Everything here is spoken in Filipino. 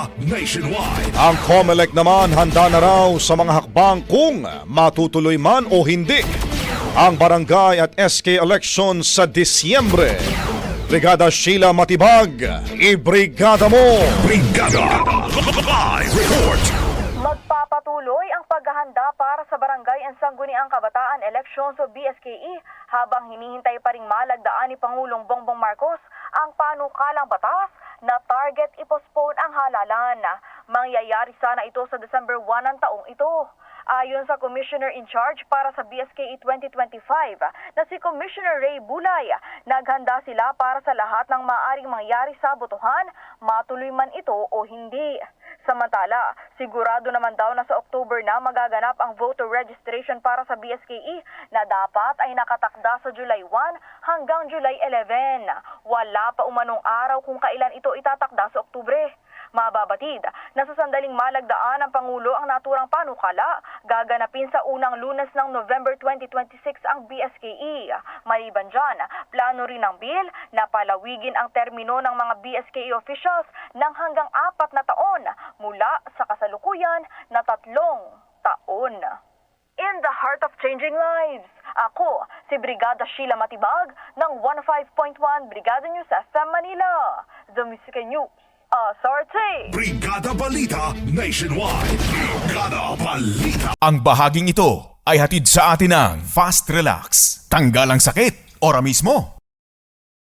Balita Nationwide. Ang COMELEC naman handa na raw sa mga hakbang kung matutuloy man o hindi ang barangay at SK election sa Disyembre. Brigada Sheila Matibag, ibrigada mo! Brigada Live Report. Magpapatuloy ang paghahanda para sa Barangay and Sangguniang Kabataan Elections o BSKE habang hinihintay pa ring malagdaan ni Pangulong Bongbong Marcos ang panukalang batas na target ipostpone ang halalan. Mangyayari sana ito sa December 1 ng taong ito. Ayon sa Commissioner in Charge para sa BSKE 2025 na si Commissioner Ray Bulay, naghanda sila para sa lahat ng maaaring mangyari sa botohan, matuloy man ito o hindi. Samantala, sigurado naman daw na sa October na magaganap ang voter registration para sa BSKE na dapat ay nakatakda sa July 1 hanggang July 11. Wala pa umanong araw kung kailan ito itatakda sa Oktubre. Mababatid na sa sandaling malagdaan ng Pangulo ang naturang panukala, gaganapin sa unang Lunes ng November 2026 ang BSKE. Maliban dyan, plano rin ng bill na palawigin ang termino ng mga BSKE officials ng hanggang 4 na taon mula sa kasalukuyan na 3 taon. In the heart of changing lives, ako si Brigada Sheila Matibag ng 15.1 Brigada News FM Manila. The Music News. Sorte! Brigada Balita Nationwide. Brigada Balita. Ang bahaging ito ay hatid sa atin ng Fast Relax. Tanggal ang sakit, ora mismo.